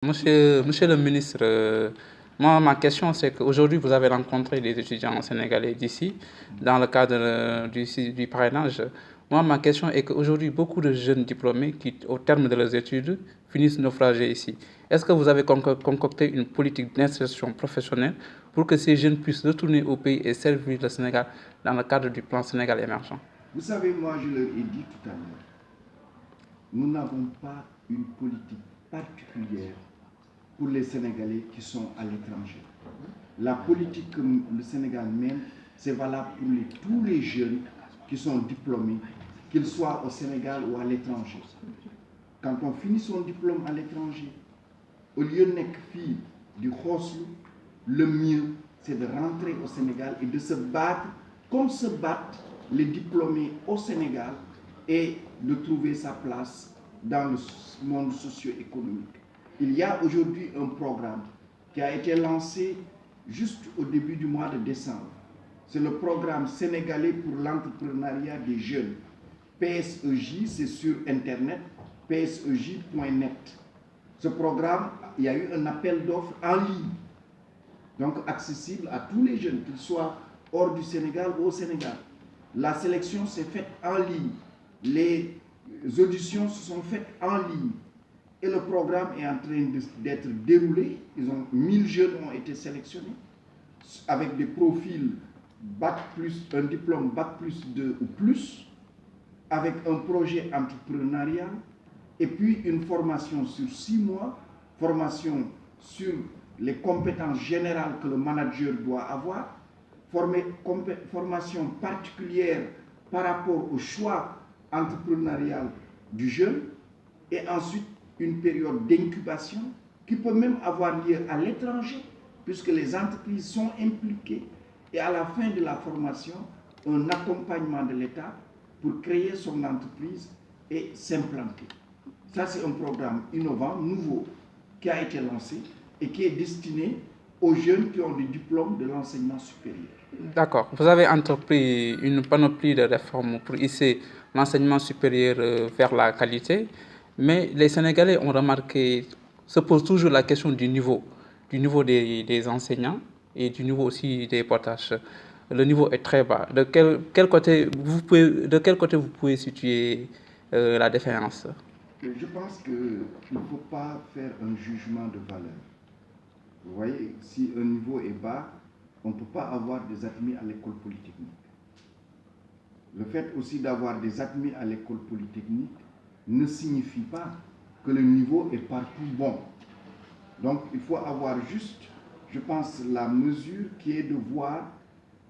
Monsieur le ministre, ma question c'est qu'aujourd'hui vous avez rencontré des étudiants sénégalais d'ici dans le cadre du parrainage. Ma question est qu'aujourd'hui beaucoup de jeunes diplômés qui, au terme de leurs études, finissent naufragés ici. Est-ce que vous avez concocté une politique d'insertion professionnelle pour que ces jeunes puissent retourner au pays et servir le Sénégal dans le cadre du plan Sénégal émergent? Vous savez, moi je leur ai dit tout à l'heure, nous n'avons pas une politique particulière pour les Sénégalais qui sont à l'étranger. La politique que le Sénégal mène, c'est valable pour tous les jeunes qui sont diplômés, qu'ils soient au Sénégal ou à l'étranger. Quand on finit son diplôme à l'étranger, au lieu de faire du Khoslu, le mieux, c'est de rentrer au Sénégal et de se battre comme se battent les diplômés au Sénégal et de trouver sa place dans le monde socio-économique. Il y a aujourd'hui un programme qui a été lancé juste au début du mois de décembre. C'est le programme sénégalais pour l'entrepreneuriat des jeunes. PSEJ, c'est sur Internet, psej.net. Ce programme, il y a eu un appel d'offres en ligne, donc accessible à tous les jeunes, qu'ils soient hors du Sénégal ou au Sénégal. La sélection s'est faite en ligne. Les auditions se sont faites en ligne. Et le programme est en train d'être déroulé. 1000 jeunes ont été sélectionnés avec des profils un diplôme Bac plus 2 ou plus, avec un projet entrepreneurial et puis une formation sur 6 mois, formation sur les compétences générales que le manager doit avoir, formation particulière par rapport au choix entrepreneurial du jeune, et ensuite une période d'incubation qui peut même avoir lieu à l'étranger, puisque les entreprises sont impliquées, et à la fin de la formation, un accompagnement de l'État pour créer son entreprise et s'implanter. Ça, c'est un programme innovant, nouveau, qui a été lancé et qui est destiné aux jeunes qui ont des diplômes de l'enseignement supérieur. D'accord. Vous avez entrepris une panoplie de réformes pour hisser l'enseignement supérieur vers la qualité, mais les Sénégalais ont remarqué, se posent toujours la question du niveau des enseignants et du niveau aussi des potages. Le niveau est très bas. De quel côté vous pouvez situer la différence? Je pense qu'il ne faut pas faire un jugement de valeur. Vous voyez, si un niveau est bas, on ne peut pas avoir des admis à l'école polytechnique. Le fait aussi d'avoir des admis à l'école polytechnique ne signifie pas que le niveau est partout bon. Donc il faut avoir juste, je pense, la mesure qui est de voir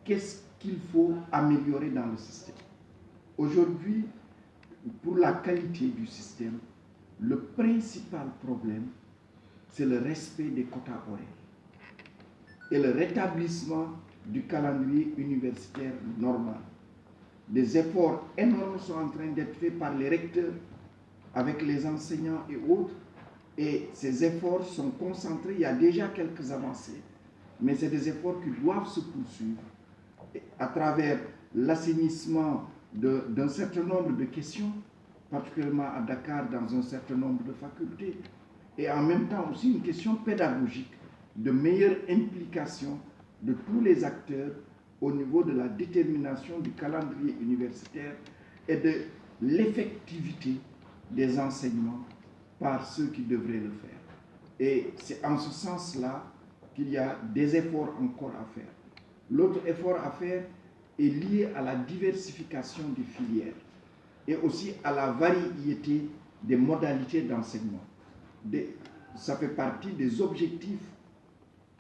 qu'est-ce qu'il faut améliorer dans le système. Aujourd'hui, pour la qualité du système, le principal problème, c'est le respect des quotas horaires et le rétablissement du calendrier universitaire normal. Des efforts énormes sont en train d'être faits par les recteurs avec les enseignants et autres, et ces efforts sont concentrés. Il y a déjà quelques avancées, mais c'est des efforts qui doivent se poursuivre à travers l'assainissement d'un certain nombre de questions, particulièrement à Dakar dans un certain nombre de facultés, et en même temps aussi une question pédagogique de meilleure implication de tous les acteurs au niveau de la détermination du calendrier universitaire et de l'effectivité des enseignements par ceux qui devraient le faire. Et c'est en ce sens-là qu'il y a des efforts encore à faire. L'autre effort à faire est lié à la diversification des filières et aussi à la variété des modalités d'enseignement. Ça fait partie des objectifs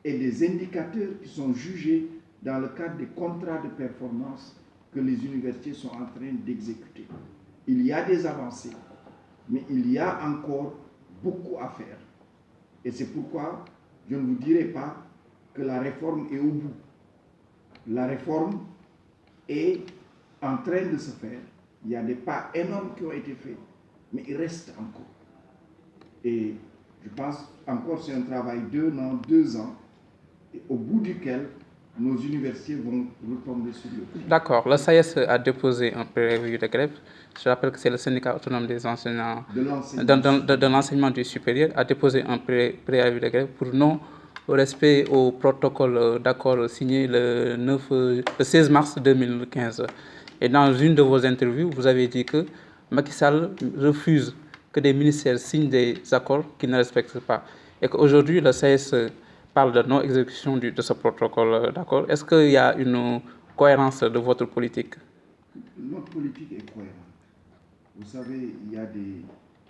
et des indicateurs qui sont jugés dans le cadre des contrats de performance que les universités sont en train d'exécuter. Il y a des avancées, mais il y a encore beaucoup à faire. Et c'est pourquoi je ne vous dirai pas que la réforme est au bout. La réforme est en train de se faire. Il y a des pas énormes qui ont été faits, mais il reste encore. Et je pense encore c'est un travail d'1 an, 2 ans, au bout duquel nos universités vont retomber sur le pied. D'accord. Le SAES a déposé un préavis de grève. Je rappelle que c'est le syndicat autonome des enseignants de l'enseignement du supérieur a déposé un préavis de grève pour non-respect au protocole d'accord signé le 16 mars 2015. Et dans une de vos interviews, vous avez dit que Macky Sall refuse que des ministères signent des accords qu'ils ne respectent pas. Et qu'aujourd'hui, le SAES parle de non-exécution de ce protocole d'accord. Est-ce qu'il y a une cohérence de votre politique? Notre politique est cohérente. Vous savez,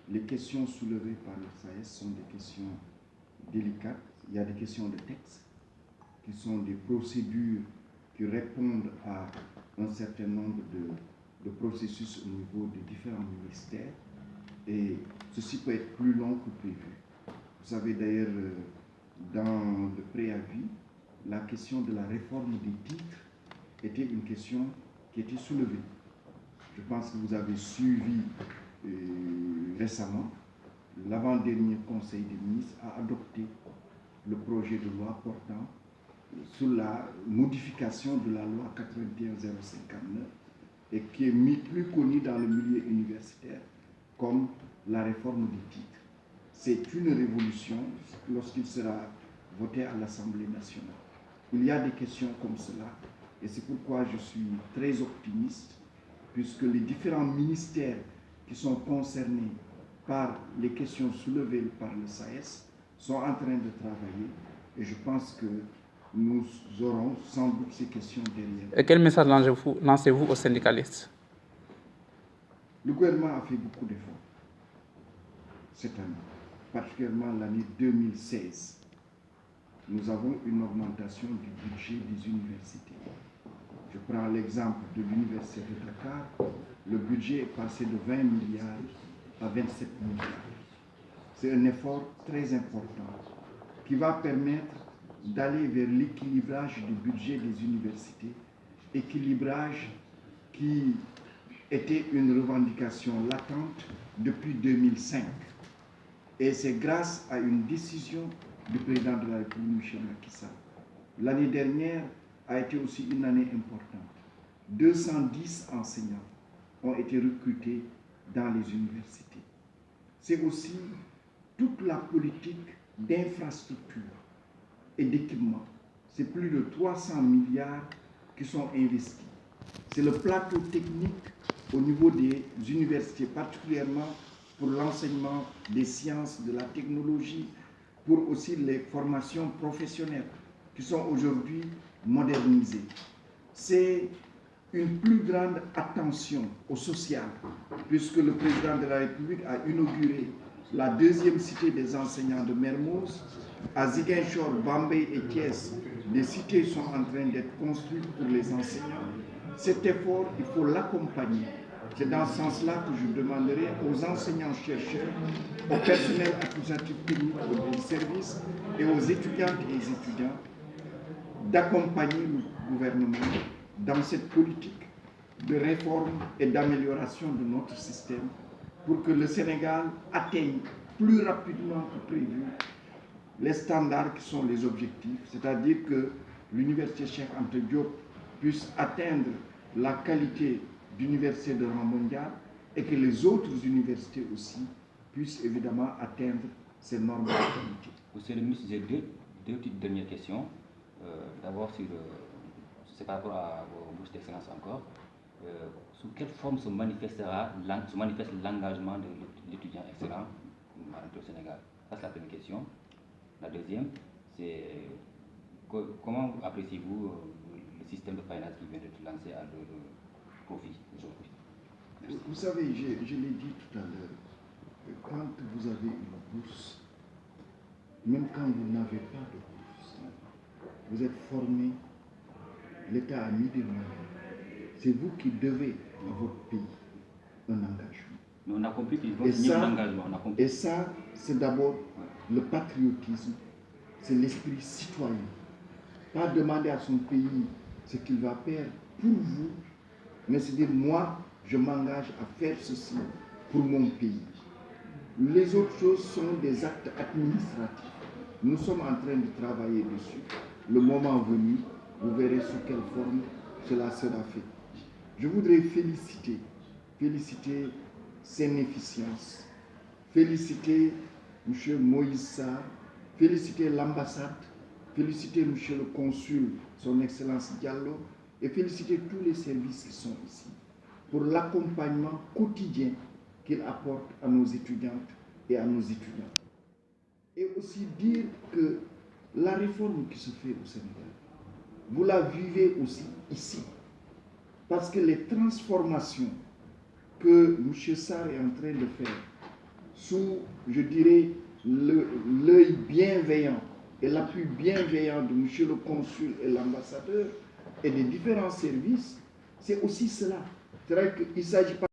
les questions soulevées par le SAES sont des questions délicates. Il y a des questions de texte qui sont des procédures qui répondent à un certain nombre de processus au niveau des différents ministères. Et ceci peut être plus long que prévu. Vous savez d'ailleurs, dans le préavis, la question de la réforme des titres était une question qui était soulevée. Je pense que vous avez suivi récemment, l'avant-dernier Conseil des ministres a adopté le projet de loi portant sur la modification de la loi 81-059 et qui est plus connu dans le milieu universitaire comme la réforme des titres. C'est une révolution lorsqu'il sera voté à l'Assemblée nationale. Il y a des questions comme cela et c'est pourquoi je suis très optimiste puisque les différents ministères qui sont concernés par les questions soulevées par le SAES sont en train de travailler et je pense que nous aurons sans doute ces questions derrière. Et quel message lancez-vous aux syndicalistes? Le gouvernement a fait beaucoup d'efforts cette année, particulièrement l'année 2016. Nous avons une augmentation du budget des universités. Je prends l'exemple de l'Université de Dakar. Le budget est passé de 20 milliards à 27 milliards. C'est un effort très important qui va permettre d'aller vers l'équilibrage du budget des universités, équilibrage qui était une revendication latente depuis 2005. Et c'est grâce à une décision du président de la République, M. Macky Sall. L'année dernière a été aussi une année importante. 210 enseignants ont été recrutés dans les universités. C'est aussi toute la politique d'infrastructure et d'équipement. C'est plus de 300 milliards qui sont investis. C'est le plateau technique au niveau des universités, particulièrement pour l'enseignement des sciences, de la technologie, pour aussi les formations professionnelles qui sont aujourd'hui modernisées. C'est une plus grande attention au social, puisque le président de la République a inauguré la deuxième cité des enseignants de Mermoz. À Ziguinchor, Bambey et Thiès, des cités sont en train d'être construites pour les enseignants. Cet effort, il faut l'accompagner. C'est dans ce sens-là que je demanderai aux enseignants-chercheurs, au personnel administratif technique des services et aux étudiantes et étudiants d'accompagner le gouvernement dans cette politique de réforme et d'amélioration de notre système pour que le Sénégal atteigne plus rapidement que prévu les standards qui sont les objectifs, c'est-à-dire que l'université Cheikh Anta Diop puisse atteindre la qualité d'université de rang mondial et que les autres universités aussi puissent évidemment atteindre ces normes de qualité. Monsieur le ministre, j'ai deux petites dernières questions. D'abord, c'est par rapport à vos bourses d'excellence encore. Sous quelle forme se manifeste l'engagement de l'étudiant excellent au Sénégal? Ça, c'est la première question. La deuxième, c'est comment appréciez-vous le système de finance qui vient d'être lancé à leur profit aujourd'hui? Vous savez, je l'ai dit tout à l'heure, quand vous avez une bourse, même quand vous n'avez pas de bourse, vous êtes formé, l'État a mis des moyens. C'est vous qui devez à votre pays un engagement. Mais on a compris qu'ils vont signer un engagement. Et ça, c'est d'abord le patriotisme, c'est l'esprit citoyen. Pas demander à son pays ce qu'il va faire pour vous, mais c'est dire moi, je m'engage à faire ceci pour mon pays. Les autres choses sont des actes administratifs. Nous sommes en train de travailler dessus. Le moment venu, vous verrez sous quelle forme cela sera fait. Je voudrais féliciter Sénéficience, féliciter M. Moïse Sarr, féliciter l'ambassade, féliciter M. le consul, son Excellence Diallo, et féliciter tous les services qui sont ici pour l'accompagnement quotidien qu'ils apportent à nos étudiantes et à nos étudiants. Et aussi dire que la réforme qui se fait au Sénégal, vous la vivez aussi ici. Parce que les transformations que M. Sarr est en train de faire sous, je dirais, l'œil bienveillant et l'appui bienveillant de M. le consul et l'ambassadeur et des différents services, c'est aussi cela. C'est vrai qu'il ne s'agit pas